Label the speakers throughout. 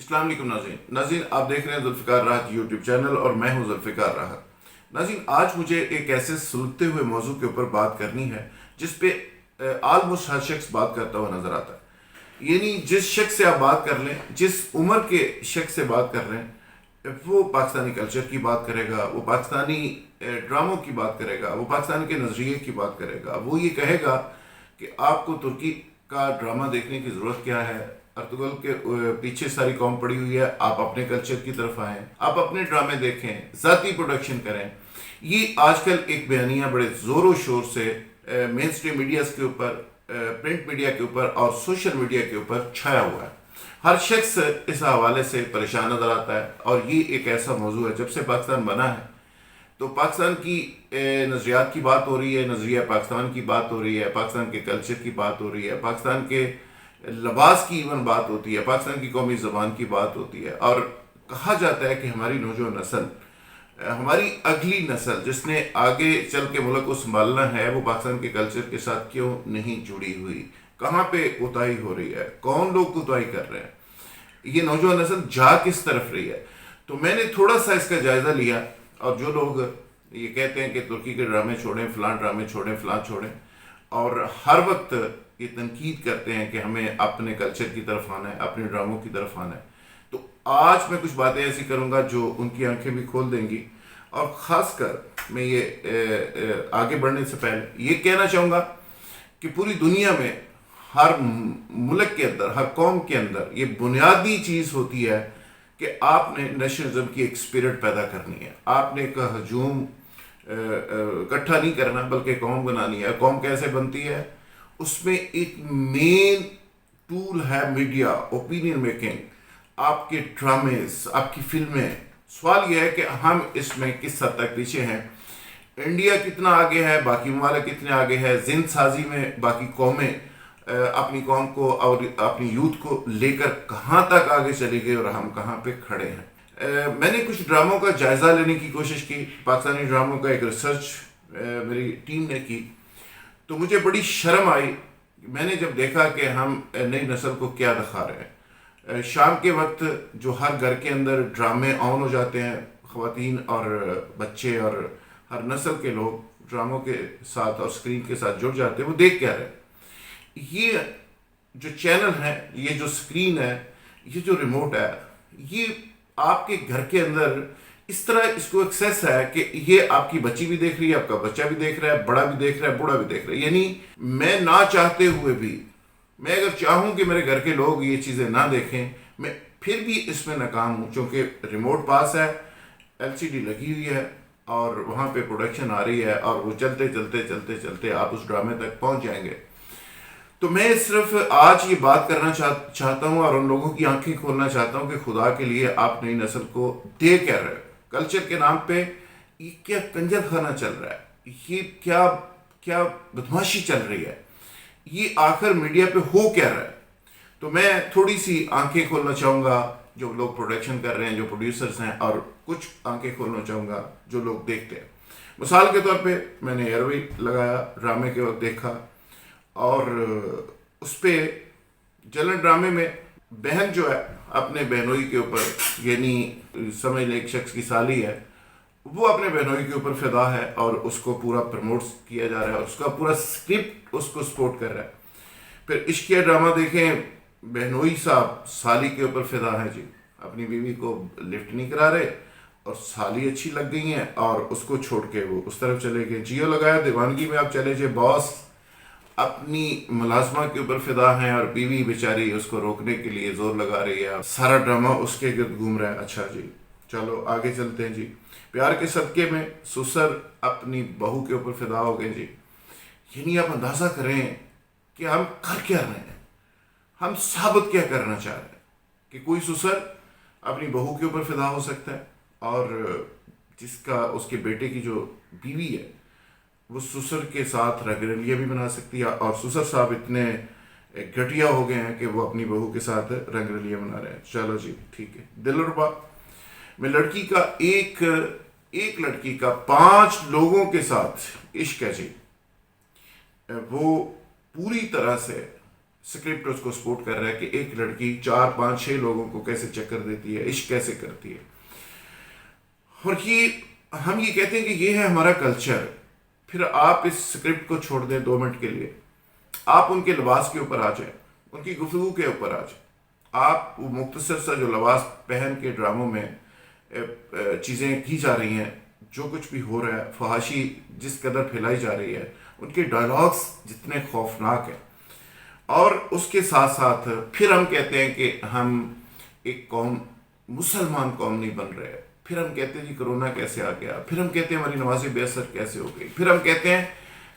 Speaker 1: السلام علیکم ناظرین آپ دیکھ رہے ہیں ذوالفقار راحت یوٹیوب چینل اور میں ہوں ذوالفقار راحت۔ ناظرین آج مجھے ایک ایسے سلگتے ہوئے موضوع کے اوپر بات کرنی ہے جس پہ آلموسٹ ہر شخص بات کرتا ہوا نظر آتا ہے، یعنی جس شخص سے آپ بات کر لیں، جس عمر کے شخص سے بات کر لیں، وہ پاکستانی کلچر کی بات کرے گا، وہ پاکستانی ڈراموں کی بات کرے گا، وہ پاکستان کے نظریے کی بات کرے گا، وہ یہ کہے گا کہ آپ کو ترکی کا ڈرامہ دیکھنے کی ضرورت کیا ہے، ارطغرل کے پیچھے ساری قوم پڑی ہوئی ہے، آپ اپنے کلچر کی طرف آئیں، آپ اپنے ڈرامے دیکھیں، ذاتی پروڈکشن کریں۔ یہ آج کل ایک بیانیہ بڑے زور و شور سے مین سٹریم میڈیاز کے اوپر، پرنٹ میڈیا کے اوپر اور سوشل میڈیا کے اوپر چھایا ہوا ہے۔ ہر شخص اس حوالے سے پریشان نظر آتا ہے، اور یہ ایک ایسا موضوع ہے جب سے پاکستان بنا ہے تو پاکستان کی نظریات کی بات ہو رہی ہے، نظریہ پاکستان کی بات ہو رہی ہے، پاکستان کے کلچر کی بات ہو رہی ہے، پاکستان کے لباس کی ایون بات ہوتی ہے، پاکستان کی قومی زبان کی بات ہوتی ہے، اور کہا جاتا ہے کہ ہماری نوجوان نسل، ہماری اگلی نسل جس نے آگے چل کے ملک کو سنبھالنا ہے، وہ پاکستان کے کلچر کے ساتھ کیوں نہیں جڑی ہوئی، کہاں پہ کوتاہی ہو رہی ہے، کون لوگ کوتاہی کر رہے ہیں، یہ نوجوان نسل جا کس طرف رہی ہے۔ تو میں نے تھوڑا سا اس کا جائزہ لیا، اور جو لوگ یہ کہتے ہیں کہ ترکی کے ڈرامے چھوڑیں، فلاں ڈرامے چھوڑیں، فلاں چھوڑیں، اور ہر وقت یہ تنقید کرتے ہیں کہ ہمیں اپنے کلچر کی طرف آنا ہے، اپنے ڈراموں کی طرف آنا ہے، تو آج میں کچھ باتیں ایسی کروں گا جو ان کی آنکھیں بھی کھول دیں گی۔ اور خاص کر میں یہ آگے بڑھنے سے پہلے یہ کہنا چاہوں گا کہ پوری دنیا میں ہر ملک کے اندر، ہر قوم کے اندر یہ بنیادی چیز ہوتی ہے کہ آپ نے نیشنلزم کی ایک اسپرٹ پیدا کرنی ہے، آپ نے ایک ہجوم اکٹھا نہیں کرنا بلکہ قوم بنانی ہے۔ قوم کیسے بنتی ہے؟ اس میں ایک مین ٹول ہے میڈیا، اوپینین میکنگ، آپ کے ڈرامز، آپ کی فلمیں۔ سوال یہ ہے کہ ہم اس میں کس حد تک پیچھے ہیں، انڈیا کتنا آگے ہے، باقی ممالک کتنے آگے ہے، ذہن سازی میں باقی قومیں اپنی قوم کو اور اپنی یوتھ کو لے کر کہاں تک آگے چلی گئی، اور ہم کہاں پہ کھڑے ہیں۔ میں نے کچھ ڈراموں کا جائزہ لینے کی کوشش کی، پاکستانی ڈراموں کا ایک ریسرچ میری ٹیم نے کی، تو مجھے بڑی شرم آئی۔ میں نے جب دیکھا کہ ہم نئی نسل کو کیا دکھا رہے ہیں، شام کے وقت جو ہر گھر کے اندر ڈرامے آن ہو جاتے ہیں، خواتین اور بچے اور ہر نسل کے لوگ ڈراموں کے ساتھ اور اسکرین کے ساتھ جڑ جاتے ہیں، وہ دیکھ کیا رہے؟ یہ جو چینل ہے، یہ جو اسکرین ہے، یہ جو ریموٹ ہے، یہ آپ کے گھر کے اندر اس طرح اس کو ایکسیس ہے کہ یہ آپ کی بچی بھی دیکھ رہی ہے، آپ کا بچہ بھی دیکھ رہا ہے، بڑا بھی دیکھ رہا ہے، بوڑھا بھی دیکھ رہا ہے۔ یعنی میں نہ چاہتے ہوئے بھی، میں اگر چاہوں کہ میرے گھر کے لوگ یہ چیزیں نہ دیکھیں، میں پھر بھی اس میں ناکام ہوں، چونکہ ریموٹ پاس ہے، ایل سی ڈی لگی ہوئی ہے، اور وہاں پہ پروڈکشن آ رہی ہے، اور وہ چلتے چلتے چلتے چلتے آپ اس ڈرامے تک پہنچ جائیں گے۔ تو میں صرف آج یہ بات کرنا چاہتا ہوں اور ان لوگوں کی آنکھیں کھولنا چاہتا ہوں کہ خدا کے لیے آپ نئی نسل کو دے کیا رہے، کلچر کے نام پہ یہ کیا کنجر خانہ چل رہا ہے، یہ کیا بدماشی چل رہی ہے، یہ آخر میڈیا پہ ہو کیا رہا ہے۔ تو میں تھوڑی سی آنکھیں کھولنا چاہوں گا جو لوگ پروڈکشن کر رہے ہیں، جو پروڈیوسرز ہیں، اور کچھ آنکھیں کھولنا چاہوں گا جو لوگ دیکھتے ہیں۔ مثال کے طور پہ میں نے ایئروے لگایا، ڈرامے کے وقت دیکھا، اور اس پہ جلن ڈرامے میں بہن جو ہے اپنے بہنوئی کے اوپر، یعنی سمجھ لیں ایک شخص کی سالی ہے، وہ اپنے بہنوئی کے اوپر فدا ہے، اور اس کو پورا پروموٹ کیا جا رہا ہے، اس کا پورا اسکرپٹ اس کو سپورٹ کر رہا ہے۔ پھر عشقیہ ڈرامہ دیکھیں، بہنوئی صاحب سالی کے اوپر فدا ہے، جی اپنی بیوی کو لفٹ نہیں کرا رہے، اور سالی اچھی لگ گئی ہیں اور اس کو چھوڑ کے وہ اس طرف چلے گئے۔ جیو لگایا، دیوانگی میں آپ چلے جائے، باس اپنی ملازمہ کے اوپر فدا ہیں، اور بیوی بیچاری اس کو روکنے کے لیے زور لگا رہی ہے، سارا ڈرامہ اس کے گرد گھوم رہا ہے۔ اچھا جی، چلو آگے چلتے ہیں جی۔ پیار کے صدقے میں سسر اپنی بہو کے اوپر فدا ہو گئے جی۔ یعنی آپ اندازہ کریں کہ ہم کر کیا رہے ہیں، ہم ثابت کیا کرنا چاہ رہے ہیں کہ کوئی سسر اپنی بہو کے اوپر فدا ہو سکتا ہے، اور جس کا اس کے بیٹے کی جو بیوی ہے وہ سسر کے ساتھ رنگ رلیاں بھی بنا سکتی ہے، اور سسر صاحب اتنے گھٹیا ہو گئے ہیں کہ وہ اپنی بہو کے ساتھ رنگ رلیاں بنا رہے ہیں۔ چلو جی ٹھیک ہے۔ دلربا میں لڑکی کا ایک لڑکی کا 5 لوگوں کے ساتھ عشق ہے جی، وہ پوری طرح سے اسکرپٹ اس کو سپورٹ کر رہا ہے کہ ایک لڑکی 4 5 6 لوگوں کو کیسے چکر دیتی ہے، عشق کیسے کرتی ہے. اور ہم یہ کہتے ہیں کہ یہ ہے ہمارا کلچر. پھر آپ اس اسکرپٹ کو چھوڑ دیں 2 منٹ کے لیے، آپ ان کے لباس کے اوپر آ جائیں، ان کی گفتگو کے اوپر آ جائیں. آپ وہ مختصر سا جو لباس پہن کے ڈراموں میں چیزیں کی جا رہی ہیں، جو کچھ بھی ہو رہا ہے، فحاشی جس قدر پھیلائی جا رہی ہے، ان کے ڈائلاگس جتنے خوفناک ہیں. اور اس کے ساتھ ساتھ پھر ہم کہتے ہیں کہ ہم ایک قوم، مسلمان قوم نہیں بن رہے. پھر ہم کہتے ہیں جی کرونا کیسے آ گیا. پھر ہم کہتے ہیں ہماری نماز بے اثر کیسے ہو گئی. پھر ہم کہتے ہیں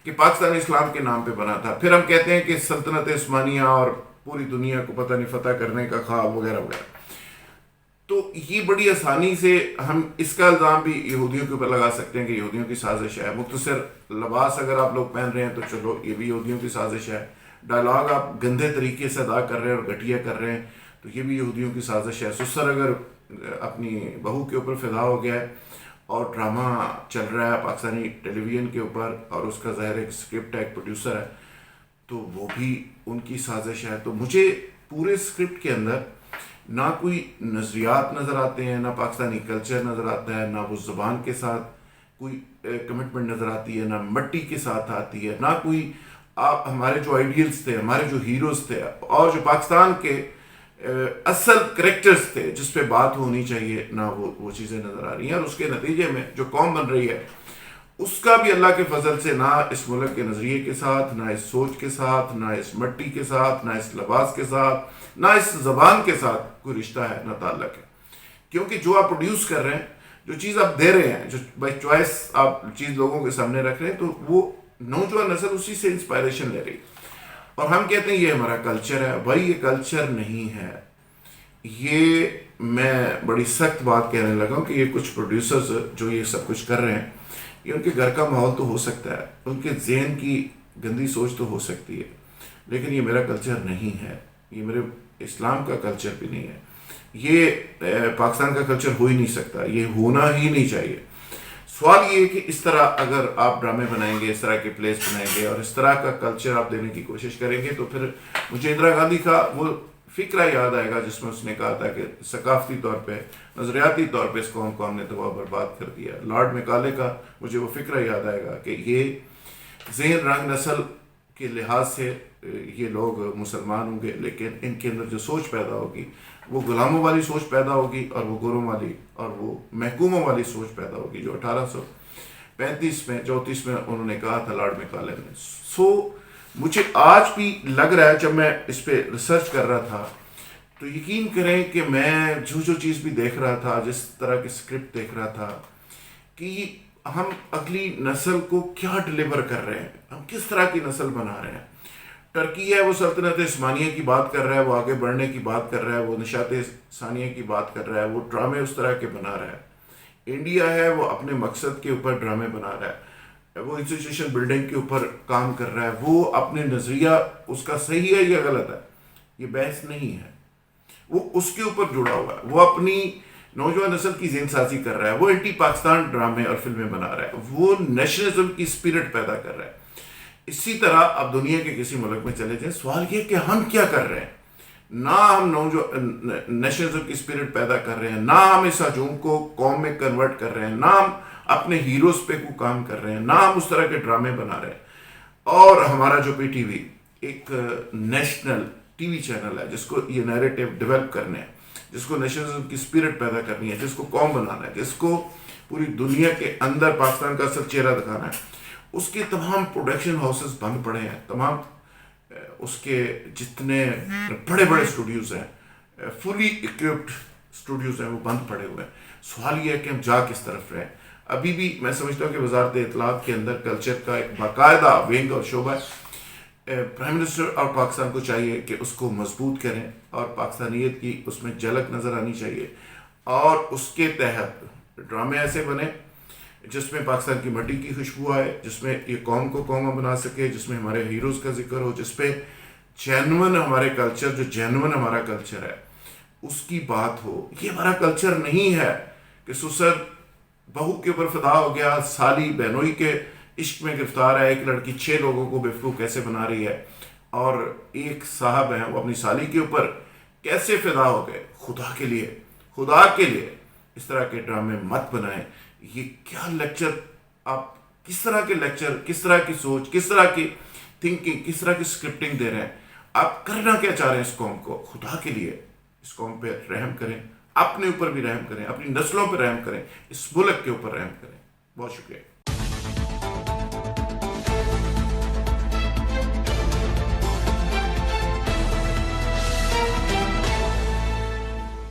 Speaker 1: کہ پاکستان اسلام کے نام پہ بنا تھا. پھر ہم کہتے ہیں کہ سلطنت عثمانیہ اور پوری دنیا کو پتہ نہیں فتح کرنے کا خواب وغیرہ وغیرہ. تو یہ بڑی آسانی سے ہم اس کا الزام بھی یہودیوں کے اوپر لگا سکتے ہیں کہ یہودیوں کی سازش ہے. مختصر لباس اگر آپ لوگ پہن رہے ہیں تو چلو یہ بھی یہودیوں کی سازش ہے. ڈائلاگ آپ گندے طریقے سے ادا کر رہے ہیں اور گھٹیا کر رہے ہیں تو یہ بھی یہودیوں کی سازش ہے. سسر اگر اپنی بہو کے اوپر فدا ہو گیا ہے اور ڈرامہ چل رہا ہے پاکستانی ٹیلی ویژن کے اوپر اور اس کا ظاہر ایک اسکرپٹ ہے، ایک پروڈیوسر ہے، تو وہ بھی ان کی سازش ہے. تو مجھے پورے اسکرپٹ کے اندر نہ کوئی نظریات نظر آتے ہیں، نہ پاکستانی کلچر نظر آتا ہے، نہ وہ زبان کے ساتھ کوئی کمٹمنٹ نظر آتی ہے، نہ مٹی کے ساتھ آتی ہے، نہ کوئی آپ ہمارے جو آئیڈیلز تھے، ہمارے جو ہیروز تھے اور جو پاکستان کے اصل کریکٹرز تھے جس پہ بات ہونی چاہیے، نہ وہ چیزیں نظر آ رہی ہیں. اور اس کے نتیجے میں جو قوم بن رہی ہے اس کا بھی اللہ کے فضل سے نہ اس ملک کے نظریے کے ساتھ، نہ اس سوچ کے ساتھ، نہ اس مٹی کے ساتھ، نہ اس لباس کے ساتھ، نہ اس زبان کے ساتھ کوئی رشتہ ہے، نہ تعلق ہے. کیونکہ جو آپ پروڈیوس کر رہے ہیں، جو چیز آپ دے رہے ہیں، جو بائی چوائس آپ چیز لوگوں کے سامنے رکھ رہے ہیں، تو وہ نوجوان نسل اسی سے انسپائریشن لے رہی. اور ہم کہتے ہیں یہ ہمارا کلچر ہے. بھائی یہ کلچر نہیں ہے. یہ میں بڑی سخت بات کہنے لگا ہوں کہ یہ کچھ پروڈیوسرز جو یہ سب کچھ کر رہے ہیں، یہ ان کے گھر کا ماحول تو ہو سکتا ہے، ان کے ذہن کی گندی سوچ تو ہو سکتی ہے، لیکن یہ میرا کلچر نہیں ہے. یہ میرے اسلام کا کلچر بھی نہیں ہے. یہ پاکستان کا کلچر ہو ہی نہیں سکتا. یہ ہونا ہی نہیں چاہیے. سوال یہ ہے کہ اس طرح اگر آپ ڈرامے بنائیں گے، اس طرح کے پلیس بنائیں گے اور اس طرح کا کلچر آپ دینے کی کوشش کریں گے، تو پھر مجھے اندرا گاندھی کا وہ فکرہ یاد آئے گا جس میں اس نے کہا تھا کہ ثقافتی طور پہ، نظریاتی طور پہ اس قوم کو ہم نے تباہ برباد کر دیا. لارڈ میکالے کا مجھے وہ فکرہ یاد آئے گا کہ یہ ذہن، رنگ، نسل کے لحاظ سے یہ لوگ مسلمان ہوں گے، لیکن ان کے اندر جو سوچ پیدا ہوگی وہ غلاموں والی سوچ پیدا ہوگی اور وہ گوروں والی اور وہ محکوموں والی سوچ پیدا ہوگی جو 1835 میں 34 میں انہوں نے کہا تھا لارڈ میکالے نے. مجھے آج بھی لگ رہا ہے، جب میں اس پہ ریسرچ کر رہا تھا تو یقین کریں کہ میں جو چیز بھی دیکھ رہا تھا، جس طرح کی اسکرپٹ دیکھ رہا تھا، کہ ہم اگلی نسل کو کیا ڈلیور کر رہے ہیں، ہم کس طرح کی نسل بنا رہے ہیں. ٹرکی ہے وہ سلطنت عثمانیہ کی بات کر رہا ہے، وہ آگے بڑھنے کی بات کر رہا ہے، وہ نشاط ثانیہ کی بات کر رہا ہے، وہ ڈرامے اس طرح کے بنا رہا ہے. انڈیا ہے وہ اپنے مقصد کے اوپر ڈرامے بنا رہا ہے، وہ انسٹیٹیوشن بلڈنگ کے اوپر کام کر رہا ہے، وہ اپنے نظریہ اس کا صحیح ہے یا غلط ہے یہ بحث نہیں ہے، وہ اس کے اوپر جڑا ہوا ہے. وہ اپنی نوجوان نسل کی ذہن سازی کر رہا ہے، وہ اینٹی پاکستان ڈرامے اور فلمیں بنا رہا ہے، وہ نیشنلزم کی اسپرٹ پیدا کر رہا ہے. اسی طرح اب دنیا کے کسی ملک میں چلے جائیں، سوال یہ کہ ہم کیا کر رہے ہیں. نہ ہم نیشنلزم کی اسپرٹ پیدا کر رہے ہیں، نہ ہم اس ہجوم کو قوم میں کنورٹ کر رہے ہیں، نہ ہم اپنے ہیروز پہ کوئی کام کر رہے ہیں، نہ ہم اس طرح کے ڈرامے بنا رہے ہیں. اور ہمارا جو پی ٹی وی ایک نیشنل ٹی وی چینل ہے جس کو یہ نیریٹو ڈیولپ کرنے ہیں، جس کو نیشنلزم کی اسپرٹ پیدا کرنی ہے، جس کو قوم بنانا ہے، جس کو پوری دنیا کے اندر پاکستان کا اصل چہرہ دکھانا ہے، اس کے تمام پروڈکشن ہاؤسز بند پڑے ہیں. تمام اس کے جتنے بڑے بڑے اسٹوڈیوز ہیں، فلی اکوپڈ اسٹوڈیوز ہیں، وہ بند پڑے ہوئے ہیں. سوال یہ ہے کہ ہم جا کس طرف رہے ہیں. ابھی بھی میں سمجھتا ہوں کہ وزارت اطلاعات کے اندر کلچر کا ایک باقاعدہ ونگ اور شعبہ ہے. پرائم منسٹر اور پاکستان کو چاہیے کہ اس کو مضبوط کریں اور پاکستانیت کی اس میں جھلک نظر آنی چاہیے، اور اس کے تحت ڈرامے ایسے بنے جس میں پاکستان کی مٹی کی خوشبو آئے، جس میں یہ قوم کو قوم بنا سکے، جس میں ہمارے ہیروز کا ذکر ہو، جس پہ جینون ہمارے کلچر، جو جینون ہمارا کلچر ہے اس کی بات ہو. یہ ہمارا کلچر نہیں ہے کہ سسر بہو کے اوپر فدا ہو گیا، سالی بہنوئی کے عشق میں گرفتار ہے، ایک لڑکی 6 لوگوں کو بیوقوف کیسے بنا رہی ہے، اور ایک صاحب ہیں وہ اپنی سالی کے اوپر کیسے فدا ہو گئے خدا کے لیے اس طرح کے ڈرامے مت بنائیں. یہ کیا لیکچر، آپ کس طرح کے لیکچر، کس طرح کی سوچ، کس طرح کی تھنکنگ، کس طرح کی اسکرپٹنگ دے رہے ہیں؟ آپ کرنا کیا چاہ رہے ہیں اس قوم کو؟ خدا کے لیے اس قوم پہ رحم کریں، اپنے اوپر بھی رحم کریں، اپنی نسلوں پہ رحم کریں، اس ملک کے اوپر رحم کریں. بہت شکریہ.